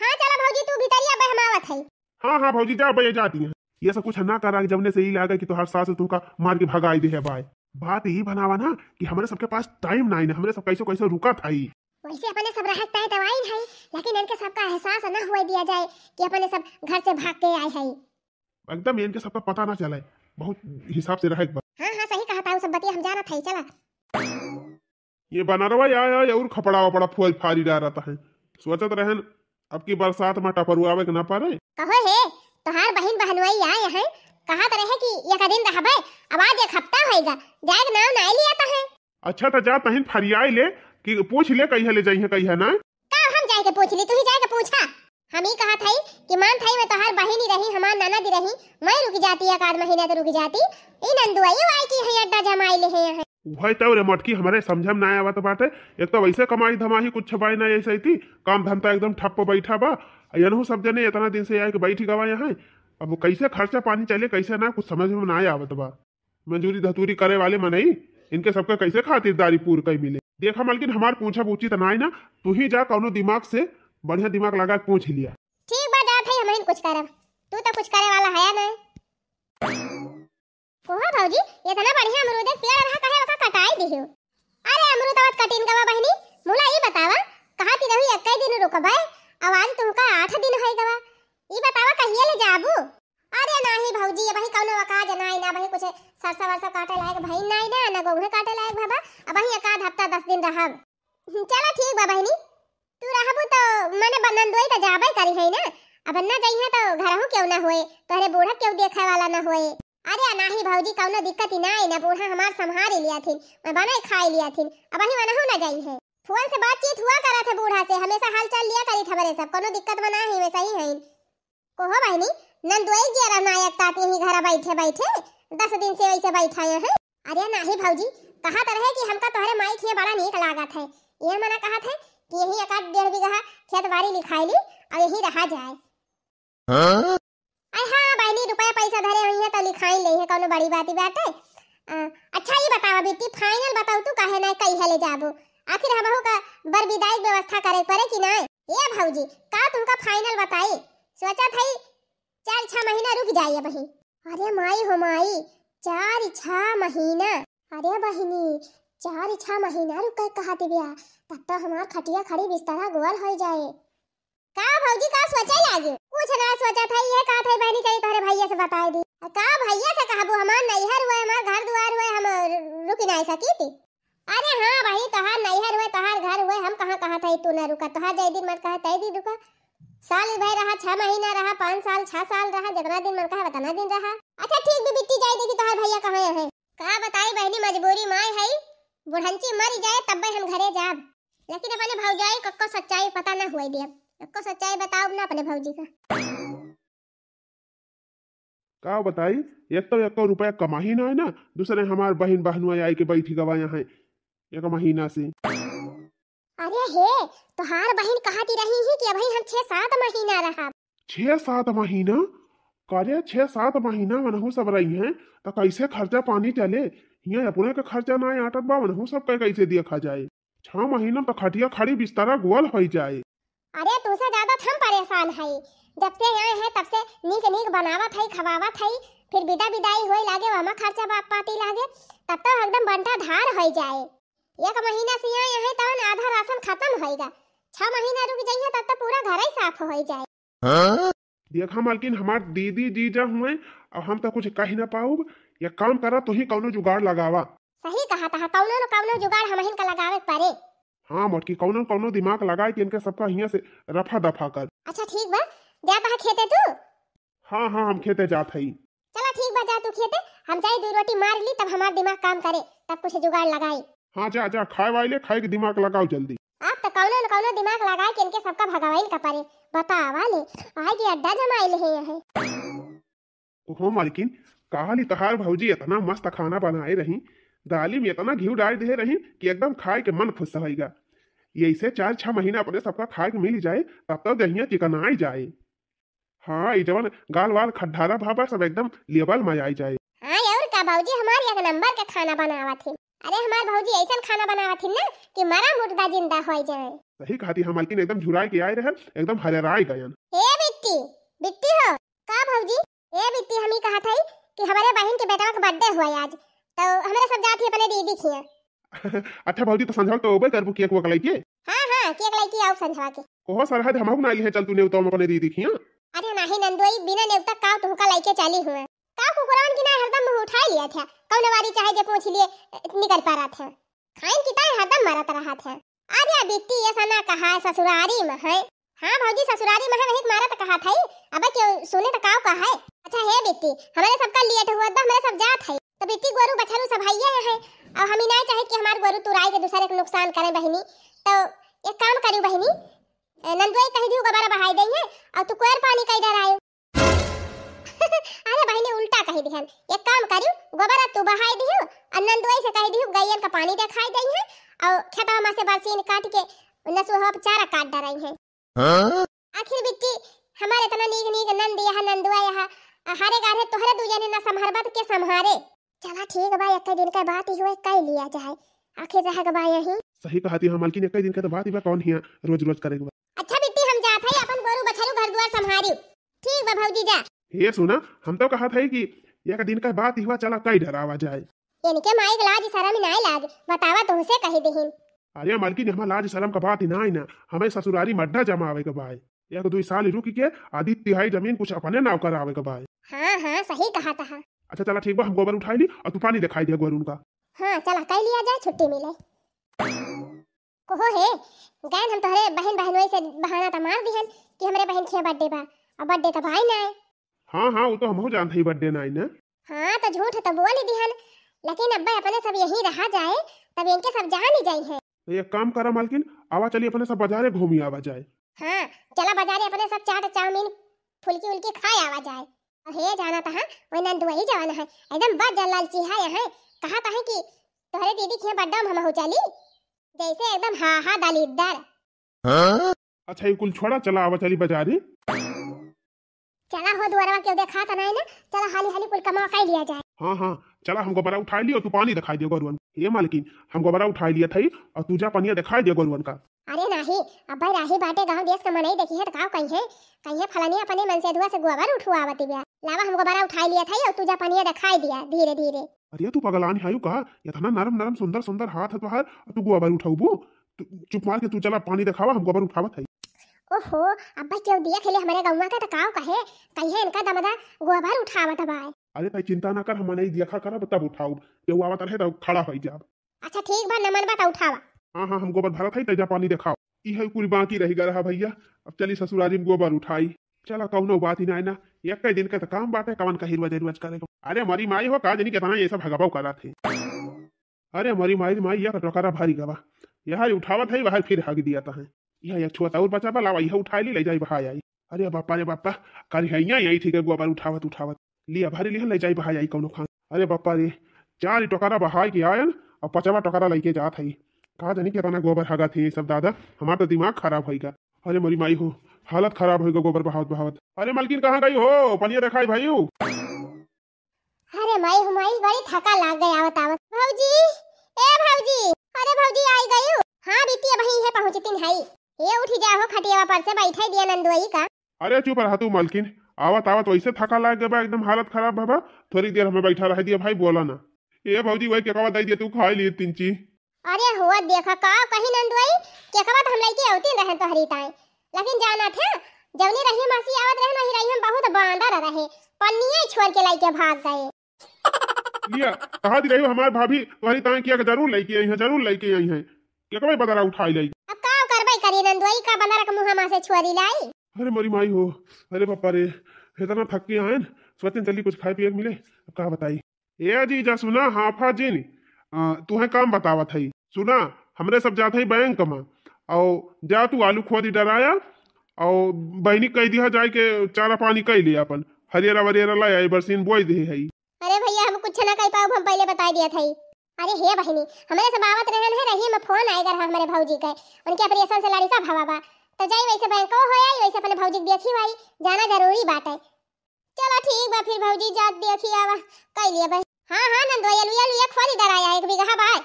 हां चला भौजी तू भीतरिया अब हम आवत है। हाँ भौजी जा भैया जाती है, ये सब कुछ ना करा जबने से ही लगा कि तोहार सास तुमका मार के भगाई दे है भाई। बात यही बनावा ना कि हमारे सबके पास टाइम नहीं, हमारे सब कैसे रुका था ही। वैसे अपने सब रहता है दवाई है, लेकिन इनके सबका एहसास ना हुआ दिया जाए कि अपने सब घर से भाग के आए हैं। एकदम इनके सबका पता ना चले, बहुत हिसाब से रहे। हाँ सही कहा था, सब बतिया हम जाना था। चला ये बनारवा आया और खपड़ा वपड़ा फूल फारी डाल रहा है, सोचत रहन अब की बरसात में टपरुआवे के ना पारे। कहो हे तोहार बहन बहनोई आए हैं, कहा तो रहे कि एक दिन रहबे, अब आज 1 हफ्ता होएगा, जाए नाम ना लिया तो है। अच्छा तो जा तहिन फरियाई ले कि पूछ ले कहिया ले जाइए कहिया ना। का हम जाए के पूछ ली, तू ही जाए के पूछा। हम ही कहा था कि मान थाई में तोहार बहन ही रही, हमार नाना दी रही, मैं रुक जाती 1 महीना तो रुक जाती। ई नंदुई आई की है अड्डा जमाई ले है वही तो रे मटकी हमारे समझम ना आवा तो बाटे। एक तो वैसे कमाई धमाही कुछ छबाई ना ऐसे थी, काम धंधा एकदम ठप्प बैठा बा, यनहु सब जने इतना दिन से आए के बैठी गवा यहाँ अब वो कैसे खर्चा पानी चले कैसे ना कुछ समझ में ना आवत बा। मंजूरी धतूरी करे वाले मनई इनके सबके कैसे खातिरदारी पूर कई मिले। देखा मालकिन हमार पूछा पूछी तो ना ना, तू ही जा कौनो दिमाग से बढ़िया दिमाग लगा के पूछ लिया। ठीक बात जात है, हम कुछ करब, तू तो कुछ करे वाला है ना। कोहा भौजी ये इतना बढ़िया अमरूद पेड़ रहा कहे वका कटाई दियो। अरे अमरूद आवत कटिन गवा बहनी, मोला ई बतावा कहां ती रही एक दिन रुकबे, आवाज तुमका 8 दिन होई गवा, ई बतावा कहिए ले जाबू। अरे नाही भौजी ये भाई कौनो वका जनाई ना भाई कुछ सरसा वरसा काटे लायक भाई नाही ना ना गोभे काटे लायक बाबा, अब भाई एक आध हफ्ता 10 दिन रहब। चलो ठीक बा बहनी, तू रहबू तो मने बनन दोई त जाबे करी है ना, अब ना जइहा तो घरहु क्यों ना होए, तोरे बूढ़ा क्यों देखे वाला ना होए। अरे नाही भौजी कौनो दिक्कत ही ना बूढ़ा हमार संभाल लिया थी, मैं बनाई खाई लिया थी, अब ही वनहु ना जाई है। फोन से बातचीत हुआ करा थे बूढ़ा से, हमेशा हाल चाल लिया करी खबरे सब, कोनो दिक्कत बना ही वैसा ही है। कोहो बहनी नंदोई जी नायक ताती ही घर बैठे बैठे 10 दिन से वैसे बैठाए हैं। अरे नाही भौजी कहा तो रहे कि हमका तोहरे माई के बड़ा नीक लागत है, ये मना कहा थे कि यही 1.5 बीघा खेत बाड़ी लिखाई ली और यही रहा जाए। हाँ बहनी रुपया पैसा धरे हुई है तो लिखाई ले है, कोनो बड़ी बात बाटे। अच्छा ये बतावा बेटी फाइनल बताऊ तू काहे ना कई हले जाबो, आखिर हमहु का बर विदाई व्यवस्था करे पड़े कि ना। ये भौजी का तुमका फाइनल बताई, सोचा थई 4-6 महीना रुक जाइए बही। अरे माई हो माई 4-6 महीना, अरे बहिनी 4-6 महीना रुक कहा दिव्या, तब तो हमार खटिया खड़ी बिस्तरा गोल हो जाए। का भौजी का सोचा लागे, कुछ ना सोचा था, ये का था बहनी चाहिए तोरे भैया से बताई दी। का भैया से कहबो हमार नैहर हुए हमार घर दुआर हुए, हम रुक नहीं सकी थी। अरे हाँ भाई तोहार नैहर हुए तोहार घर हुए, हम कहाँ था तू ना रुका, तोहार जय दिन मन कहा तय दिन रुका। साल भर रहा 6 महीना रहा 5 साल 6 साल रहा, जितना दिन मन कहा उतना दिन रहा। अच्छा ठीक भी बिट्टी जाए देखी तोहार भैया कहाँ है। का बताई बहनी मजबूरी माई है, बुढ़ंची मर जाए तब हम घरे जाब, लेकिन अपने भौजाई कक्को सच्चाई पता ना हुई दिया, को सच्चाई बताओ ना अपने भौजी का बताई। एक तो 1 रुपया कमा ही ना है ना, दूसरे हमार बहन बहनुआ आई के बैठी गवा यहाँ 1 महीना से। अरे हे तोहार बहन कहती रही है कि भाई हम 6-7 महीना रहा। 6-7 महीना करे 6-7 महीना मनहु सब रही हैं तो कैसे खर्चा पानी चले, यहाँ अपने का खर्चा ना आटत बा मनहु सब कैसे देखा जाए। 6 महीना तो खटिया खड़ी बिस्तरा गोल हो जाए। अरे तुमसे ज्यादा हम परेशान है, जब से आए हैं तब से नीक बनावत है खवावत है, फिर विदाई होए लागे वहाँ खर्चा बाप पाती लागे, तब तो एकदम बंटा धार हो जाए। 1 महीना से आए हैं तब आधा राशन खत्म होएगा, 6 महीना रुक जाइए तब तो पूरा घर ही साफ हो जाए। देखा मालकिन हमार दीदी जीजा हुए और हम तो कुछ कह ना पाऊ, या काम करा तो ही कौनो जुगाड़ लगावा। सही कहा था, कौनो न कौनो जुगाड़ हमहिन का लगावे पड़े। हाँ मोटकी कौनो दिमाग लगाए कि इनके सबका यहाँ से रफा दफा कर। अच्छा ठीक बा जाता है खेते तू। हाँ हम खेते जात हई। चला ठीक बा जा तू खेते, हम जाए 2 रोटी मार ली तब हमार दिमाग काम करे, तब कुछ जुगाड़ लगाई। हाँ जा खाए वाले खाए के दिमाग लगाओ जल्दी। आप तो कौनो न कौनो दिमाग लगाए कि इनके सबका भगवाइन का परे, बतावा ले आज ये अड्डा जमाई ले है। ओहो मालकिन कहाली तहार भौजी इतना मस्त खाना बनाए रही, दाली में इतना घी डाल दे रही कि एकदम खाए के मन खुश रहेगा। ये इसे 4-6 महीना अपने सबका खाए के मिल जाए तब तो दहिया चिकन आई जाए। हाँ ये जवन गाल वाल खड्डारा भाबा सब एकदम लेवल में आई जाए। हाँ और का भौजी हमारी 1 नंबर का खाना बनावा थी। अरे हमार भौजी ऐसा खाना बनावा थी ना कि मरा मुर्दा जिंदा हो जाए। सही कहती हम मालकिन एकदम झुराए के आए रहे, एकदम हरेराई गयन। ए बिट्टी हो का भौजी, ए बिट्टी हम ही कहा था कि हमारे बहन के बेटा का बर्थडे हुआ आज, तो हमारे सब जाती है अपने दीदी खिया। अच्छा भौजी तो समझाओ तो ओबे करबू केक वो कलाई के। हां केक लाई की आओ समझवा के। ओहो सरहद हमहु ना है, चल तू नेवता में अपने दीदी खिया। अरे नहीं नंदोई बिना नेवता का तुमका लाई के चली हुआ का कुकुरान की ना हरदम मुंह उठा लिया था, कौन वारी चाहे जे पूछ लिए निकल पा रहा था, खाइन की ताई हरदम मारत रहा था। अरे बिट्टी ऐसा ना कहा ससुरारी में है। हाँ भौजी ससुरारी में है वही मारत कहा था, अब क्यों सुने तो काव कहा है। अच्छा है बिट्टी हमारे सबका लेट हुआ था, हमारे सब जात है तो बिट्टी गोरू बछरू सब भैया है, और हम ही ना चाहे कि हमारे गोरू तुराई के दूसरे के नुकसान करे बहनी, तो एक काम करियो बहनी नंदोई कह दियो गबारा बहाई देंगे और तू कोयर पानी कई डरायो। अरे बहनी उल्टा कह दिहन, एक काम करियो गबारा तू बहाई दियो और नंदोई से कह दियो गैयन का पानी देखाई दई है और खेतवा में से बरसीन काट के नसुहा चारा काट डराई है। आखिर बिट्टी हमारे इतना नीक नंद यहाँ नंदुआ यहाँ अहारे गारे तोहरे दू जने ना संभरबत के संभारे। चला ठीक बा, एक दिन का बात ही हुए कई लिया जाए, आखिर रह गबा यही। सही कहती है मालकिन, एक दिन का तो बात ही बा, कौन हिया रोज रोज करेगा। अच्छा बिट्टी हम जात है अपन गोरू बछरू घर द्वार संभारी। ठीक बा भौजी जा। ये सुना, हम तो कहा था कि एक दिन का बात ही हुआ, चला कई डरावा जाए। इनके माइक लाज शरम नहीं लाग, बतावा तुमसे कही दिहिन। अरे मालकिन हमारा लाज शरम का बात ही ना, हमें ससुरारी मड्डा जमावे के बाय, एक दो साल रुक के आधी तिहाई जमीन कुछ अपने नाव करावे के बाय। हाँ हाँ सही कहा था। अच्छा चला ठीक बा, हम गोबर उठाई ली और तू पानी दिखाई दिया गोरू का। हाँ चला कई लिया जाए, छुट्टी मिले। कोहो है गैन हम तोहरे बहन बहनोई से बहाना त मार दिहन कि हमरे बहन के बर्थडे बा, अब बर्थडे त भाई ना है। हाँ हाँ वो तो हम जानते ही बर्थडे ना ना। हाँ तो झूठ तो बोल ही दिहन, लेकिन अब्बा अपने सब यही रहा जाए तब इनके सब जान ही जाई है। तो एक काम करा मालकिन, आवा चलिए अपने सब बाजारे घूमी आवा जाए। हाँ चला बाजारे अपने सब चाट चाउमीन फुलकी उलकी खाए आवा जाए। और हे जाना था वही नंदुआई जवान है, एकदम बड़ लालची है यहाँ। कहा था कि तोहरे दीदी के बड्डा हम हो चली, जैसे एकदम हा हा दालीदार। अच्छा ये कुल छोड़ा, चला आवा चली बाजारे। चला हो दुआरवा क्यों देखा था नहीं ना, चला हाली हाली कुल कमा कर लिया जाए। हाँ हाँ चला, हम गोबरा उठा लियो, तू पानी दिखाई दियो गोरुअन। ये मालकिन हम गोबरा उठा लिया था और तू जा पानी दिखाई दियो गोरुअन का। अरे नहीं अब भाई राही बाटे गांव देश का मनई देखी है तो काव कहीं है फलानी अपने मन से दुआ से गोबर उठवावती बिया। लावा हम गोबरा उठा लिया था और तू जा पानी दिखाई दिया धीरे धीरे। अरे तू पगलानी हायू का, इतना नरम नरम सुंदर सुंदर हाथ है तुहार, तू गोबर उठाऊबू। चुप मार के तू चला पानी दिखावा, हम गोबर उठावत है। ओहो अब्बा क्यों दिया खेले हमारे गांव का तो काव कहे इनका दमदा गोबर उठावत बा। अरे भाई चिंता ना कर, हम नहीं देखा करब तब उठाऊ, केहू आवत रहे तो खड़ा हो जाब। अच्छा ठीक बा, नमन बा तो उठावा। हाँ हाँ हम गोबर भरत है, तेजा पानी दिखाओ। यह कुल बाकी रही रहा भैया, अब चली ससुरारी में गोबर उठाई। चला कौनो बात ही ना है ना, एक दिन का तो काम बाटे, कवन का हिरवा जरूरत करेगा। अरे हमारी माई हो का जनी कितना ये सब भगाबाव करा थे। अरे हमारी माई यह टोकरा भारी गवा, यह उठावत है बाहर फिर हग दिया था। यह एक छोटा और बचा लावा, यह उठा ली ले जाई बहा आई। अरे बापा कल यही ठीक है, गोबर उठावत लिया भारी लिया ले जाई बहा आई कौनो खान। अरे बापा रे, 4 टोकरा बहाई के आयन और 5वां टोकरा लेके जात है। कहा जानी कितना गोबर हगा थे सब दादा, हमारा तो दिमाग खराब होगा। अरे मोरी माई हो, हालत खराब होगा गोबर बहावत। अरे मालकिन कहाँ गई हो, पनिया दिखाई भाई। अरे माई बड़ी थका लाग गई आवत भौजी। ए भौजी, अरे भौजी आई गई। हाँ बिटिया वही है पहुंचती है। ये उठी जाओ खटिया पर से बैठा दिया नंदुआई का। अरे चुप रहा तू मालकिन, आवत वैसे थका लाग गया, एकदम हालत खराब बाबा। थोड़ी देर हमें बैठा रह दिया भाई, बोला ना। ये भौजी वही केकवा दे दिया, तू खा लिए 3 चीज। अरे हुआ देखा का कहीं नंदुआई केकवा तो हम लइके औती रहे तो हरीताई, लेकिन जाना था जवनी रही मासी आवत रहे नहीं रही हम बहुत बांदर रहे, पन्निया छोड़ के लइके भाग गए। लिया कहा दी रही हो हमार भाभी तुम्हारी ताई किया जरूर लेके आई है, जरूर लेके आई है। केकवा बदरा उठाई लाई। अब का करबई करी नंदुआई का बंदर का मुंह में से छोरी लाई। अरे मोरी माई हो, अरे पापा रे इतना थक के आए, सोचते चली कुछ खाए पिए मिले। अब कहा बताई ए जी जा सुना हाफा जी तुम्हें काम बतावत है। सुना हमरे सब जाते ही बैंक में, और जा तू आलू खोदी डराया और बहनी कह दिया जाए के चारा पानी कह लिया अपन हरियरा वरियरा लाया बरसीन बोई दे है। अरे भैया हम कुछ ना कह पाओ, हम पहले बता दिया था। अरे हे बहनी हमारे सब आवत रहन है रही में फोन आएगा हमारे भौजी का, उनके ऑपरेशन से लड़का भवा बा तो जाई वैसे बैंक हो आई वैसे अपने भौजी देखी भाई जाना जरूरी बात है। चलो ठीक बा फिर भौजी जात देखी आवा कह लिया भाई। हाँ हाँ नंदुआई आलू एक खोदी डराया 1 बीघा बाय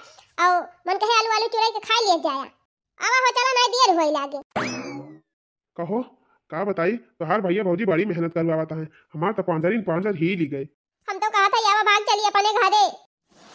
और मन कहे आलू चुराई के खा लिए जाया। आवा हो चलो ना देर होई लागे। कहो का बताई तो हर भैया भौजी बड़ी मेहनत करवाता है, हमार तो 5 ही ली गए। हम तो कहा था यावा भाग चली अपने घरे,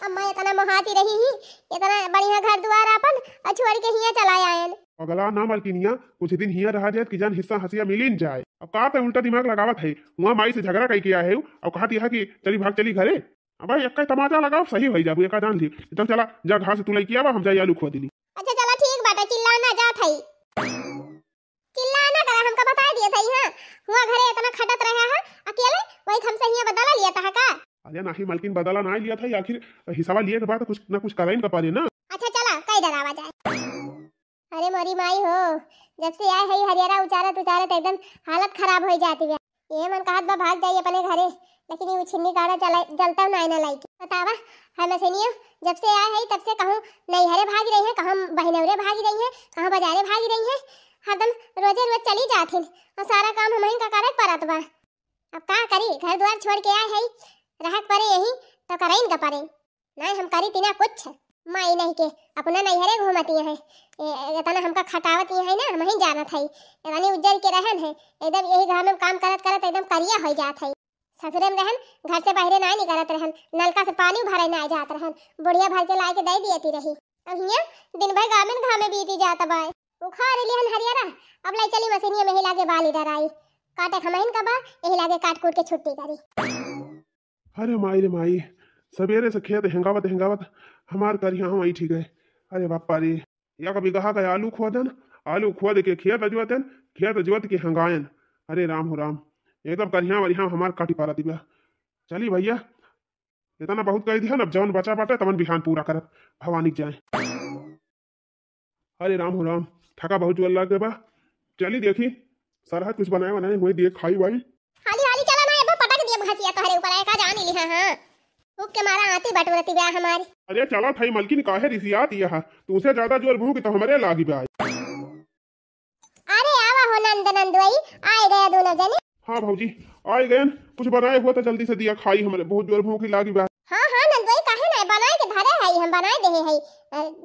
अम्मा इतना मोहाती रही ही इतना बढ़िया घर द्वार अपन छोड़ के हिया चला आयन। अगला ना मालकिनिया कुछ दिन हिया रहा जाए कि जान हिस्सा हसिया मिली जाए। अब कहा पे उल्टा दिमाग लगावत है, वहाँ माई से झगड़ा कह के आया है और कहा दिया कि चली भाग चली घरे। अब भाई एक तमाचा लगाओ सही हो जाबू, एक जान ली चल चला जा घास तू लेके आवा, हम जाई आलू खो दिली। अच्छा चला ठीक बाटा, चिल्लाना जा थई चिल्लाना करा हमका बता दिया था। हां हुआ घरे इतना खटत रहा है अकेले वही हमसे हिया बदला लिया था का। अरे नहीं मालकिन बदला ना लिया था, आखिर हिसाब लिए के बाद कुछ ना कुछ कराइन का पारे ना। अच्छा चला कई डरावा जाए। अरे मोरी माई हो, जब से आए है हरियारा उचारत एकदम हालत खराब हो जाती है। ये मन कहत बा भाग जाइए अपने घरे, लेकिन ये छिन्नी काड़ा जलता ना ना लाइक बतावा है मसेनियो। जब से आए है तब से कहूं नैहरे भाग रही है, कहूं बहनौरे भाग रही है, कहूं बाजारे भाग रही है, हरदम रोजे रोज चली जाती और सारा काम हम का करत परत बा। अब का करी, घर द्वार छोड़ के आए है, रहक परे यही तो करइन का परे। नहीं हम करी तिना कुछ माई नहीं के अपना नैहरे घूमती है, इतना हमका खटावत है ना, हम ही जानत है इतनी उज्जर के रहन है, एकदम यही घर में काम करत करत एकदम करिया हो जात है। ससुरे में रहन, घर से बाहर ना निकलत रहन, नलका से पानी भरे ना जात रहन, बुढ़िया भर के ला के दे दियती रही। अब हिया दिन भर गामन घामे बीती जात बाय, उखाड़ लिहन हरियारा, अब लाई चली मशीनिया में ही लागे बाली डराई, काटे खमहिन का बा यही लागे काट कूट के छुट्टी करी। अरे माई रे माई, सवेरे से खेत हेंगावत हेंगावत हमार करिया हम आई ठीक है। अरे बापा रे, या कभी कहा गए आलू खोदन, आलू खोद के खेत अजवतन, खेत अजवत के हंगायन। अरे राम हो राम, एकदम करिया वरिया हमार काटी पारा दिव्या। चली भैया इतना बहुत कह दिया, अब जवन बचा बाटे तवन बिहान पूरा करत भवानी जाए। अरे राम हो राम, थका बहुत जोर लग बा। चली देखी सरहद कुछ बनाए बनाए हुए देख खाई भाई। हाली हाली चला ना, एबो पटक दिए भसिया तोहरे ऊपर आए का जान ली। हां भूख के मारा आती बटवरती ब्याह हमारी। अरे चला थाई मलकिन काहे रिसियात यह, तुमसे ज्यादा जोर भूख तो हमारे लागी बे। अरे आवा हो नंद नंदुई, आए गए दोनों जने। हाँ भौजी आए गए, कुछ बनाए हुआ तो जल्दी से दिया खाई, हमारे बहुत जोर भूख लागी बे। हां हां नंदुई काहे ना बनाए के धरे है, हम बनाए दे है,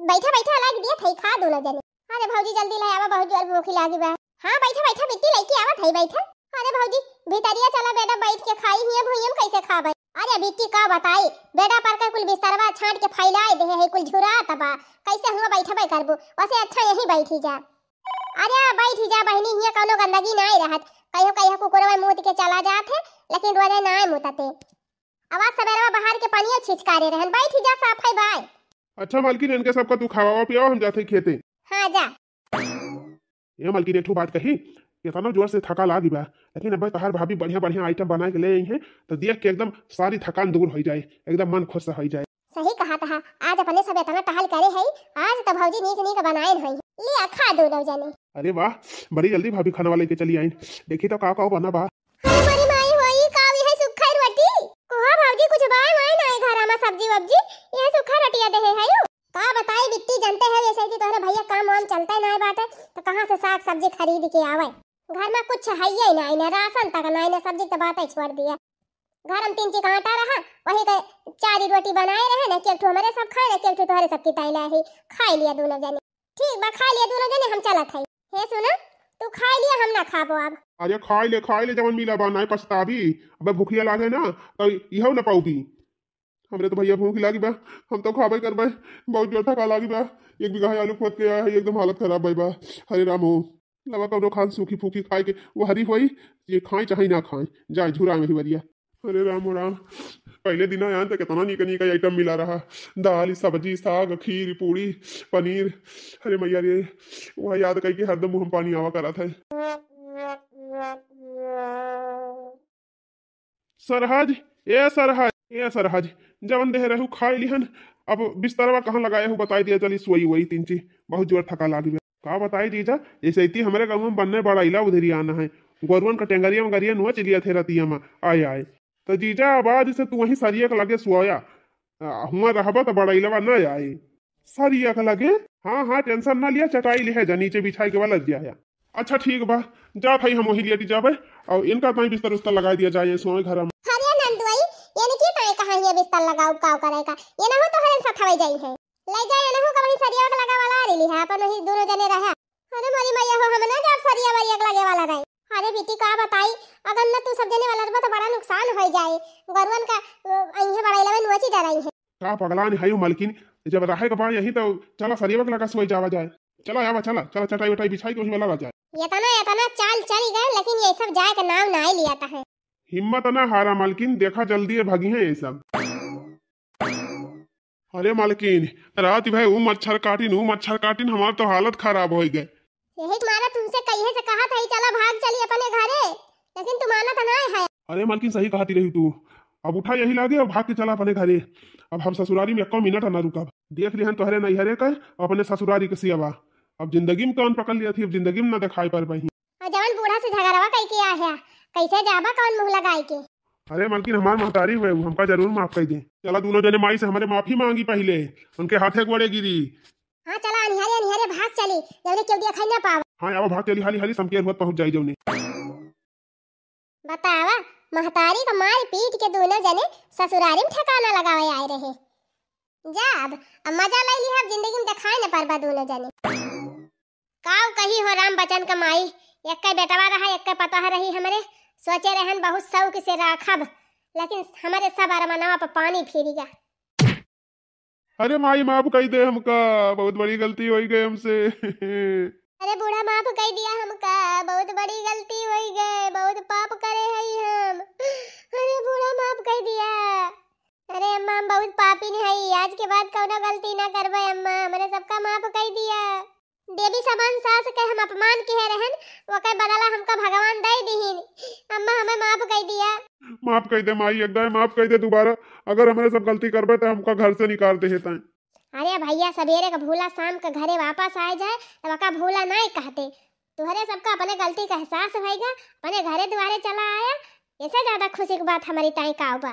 बैठा बैठा लाग दिया थई खा दोनों जने। अरे भौजी जल्दी ले आवा, बहुत जोर भूख लागी बे। हां बैठा बैठा बिट्टी लेके आवा थई बैठा। अरे भौजी भीतरिया चला बेटा, बैठ के खाई हिया भुइयम कैसे खाबे। अरे बिट्टी का बताई बेटा पर का कुल बिस्तरवा छांट के फैलाए दे है, कुल झुरा तबा कैसे हुआ बैठबे करबो, वैसे अच्छा यही बैठी जा। अरे बैठी जा बहनी, हिया कोनो गंदगी नहीं रहत, कहियो कहियो कुकुरवा मुत के चला जात है, लेकिन रोजे ना मुतते। आवाज सवेरवा बाहर के पानी छिचकारे रहन, बैठी जा साफ है भाई। अच्छा मालकिन इनके सबका तू खावा पियाओ, हम जाते खेते। हां जा। ये मालकिन एक बात कही, इतना जोर से थका लागी बा, लेकिन अब तहार भाभी बढ़िया बढ़िया आइटम बना के ले आई हैं, तो देख के एकदम सारी थकान दूर हो जाए, एकदम मन खुश हो जाए। सही कहा था, आज अपने सब इतना टहल करे है, आज तो भौजी नीक नीक बनाए है, ले खा दोनों जने। अरे वाह, बड़ी जल्दी भाभी खाना वाले के चली आई, देखी तो का बना बा। हमारी माई होई कावी है सुखा रोटी, कोहा भौजी कुछ बाय माय ना घर में सब्जी वब्जी, ये सुखा रोटियां दे है यो। का बताई बिट्टी जानते है वैसे कि तोहरे भैया काम वाम चलता नहीं बाटे, तो कहां से साग सब्जी खरीद के आवे, घर में कुछ है ही नहीं, ना राशन तक नहीं, ना सब्जी तो बात ही छोड़ दिया। घर में 3 चीज आटा रहा, वही के 4 रोटी बनाए रहे ना, केठो हमारे सब खाए ना, केठो तोहरे सब की ताइला है, खा लिया दोनों जने। ठीक बा खा लिया दोनों जने, हम चलत है। हे सुना तू खा लिया, हम ना खाबो अब। अरे खाई ले जवन मिला बा, नहीं पछताबी, अब भूखिया लागे ना तो इहो ना पाऊबी। हमरे तो भैया भूख लागी बा, हम तो खाबे करबे, बहुत जोर थका लागी बा, 1 बीघा आलू खोद के आया है, एकदम हालत खराब भाई बा। हरे राम हो, लगा कौनो खान सूखी फूकी खाए के वो हरी होई, ये खाए चाहे ना खाए जाए झुरा में ही वरिया। अरे राम हो राम, पहले दिन आया तो कितना निक निक आइटम मिला रहा, दाल सब्जी साग खीर पूरी पनीर। अरे मैया रे, वह याद करके हरदम मुंह में पानी आवा करा था। सरहज ए सरहज जवन दे रहू खाई लिहन, अब बिस्तरवा कहाँ लगाए हो बताई दिया, चली सोई वही 3 चीज, बहुत जोर थका लागी का बताई जीजा। ऐसे इतनी हमारे गाँव में बनने बड़ा इला उधर आना है, गोरुअन का टेंगरिया मगरिया नुआ चलिया थे रतिया में आए तो जीजा आबाद से तू वही सरिया के लगे सोया हुआ रहबा तो बड़ा इलावा न आए सरिया के लगे। हाँ हाँ टेंशन ना लिया, चटाई ले जा नीचे बिछाई के वाला जाया। अच्छा ठीक बा, जा भाई हम वही लेटी जाबे और इनका ताई बिस्तर उस्तर लगा दिया जाए सोए घर में। हरिया नंदुई यानी की ताई कहां ये बिस्तर लगाओ काव करेगा, ये ना हो तो हरन साथ हवाई जाई है, ले जाए ना हो का वही सरिया के लगा वाला आ रही है, अपन वही दोनों जने रहा। अरे मोरी मैया हो, हम ना जब सरिया वरिया के लगे वाला रहे। अरे बेटी का बताई, अगर न तू सब जने वाला रहबा तो बड़ा नुकसान हो जाए, गरुवन का अइहे बड़ा इलावे नुची डराई है। का पगला नहीं है मालकिन, जब रहे के बाद यही तो चला सरिया के लगा सोई जावा जाए, चला आवा चला चला चटाई वटाई बिछाई के वही वाला जाए। ये तना चाल चली गए, लेकिन ये सब जाए का नाम ना ही लिया था है। हिम्मत ना हारा मालकिन, देखा जल्दी भागी है ये सब। अरे मालकिन रात भाई वो मच्छर काटिन हमार तो हालत खराब हो गए। यही तुम्हारा तुमसे कहिए से कहा था चला भाग चली अपने घरे, लेकिन तुम आना तो नहीं है। अरे मालकिन सही कहती रही तू, अब उठा यही लागे और भाग के चला अपने घरे। अब हम ससुरारी में 1 मिनट ना रुकब, देख लिहन तोहरे नैहरे का अपने ससुरारी के सियाबा। अब जिंदगी में कौन पकड़ लिया थी, अब जिंदगी में ना दिखाई पर पाई। जवान बूढ़ा से झगड़वा कई के आया है, कैसे जाबा कौन मुंह लगाई के। अरे मालकिन हमार महतारी हुए हमका जरूर माफ कर दे, चला दोनों जने माई से हमारे माफी मांगी, पहले उनके हाथे गोड़े गिरी। हाँ चला अनहारे भाग चली, जवने क्यों दिया खाई ना पावा। हाँ अब भाग चली हाली हाली समकेर हुआ पहुंच जाई जौने। बतावा महतारी का मार पीट के दोनों जने ससुरारी में ठिकाना लगावे आए रहे। जा अब मजा ले ली अब जिंदगी में दिखाए न परबा दोनों जने। काऊ कही हो राम बचन का माई, एक का बेटवा रहा एक का पता रही हमरे, सोचे रहन बहुत शौक से राखब, लेकिन हमारे सब अरमनवा पर पानी फिर गया। अरे माई माफ कही दे हमका, बहुत बड़ी गलती हो गई हमसे। अरे बूढ़ा माफ कह दिया हमका, बहुत बड़ी गलती हो गई, बहुत पाप करे हई हम। अरे बूढ़ा माफ कह दिया। अरे अम्मा हम बहुत पापी नहीं हई, आज के बाद कौनो गलती ना करबे अम्मा, हमरे सबका माफ कह दिया। देवी समान सास के हम अपमान किए रहन, ओकर बदला हमका भगवान दे दीहिन। अम्मा हमें माफ कह दिया। माफ कह दे माई, एकदम माफ कह दे दोबारा, अगर हमारे सब गलती करबे तो हमका घर से निकाल दे हेता। अरे भैया सवेरे का भूला शाम के घरे वापस आ जाए तब का भूला नहीं कहते। तुहरे सबका अपने गलती का एहसास होएगा, अपने घरे द्वारे चला आया, इससे ज्यादा खुशी की बात हमारी ताई का बा।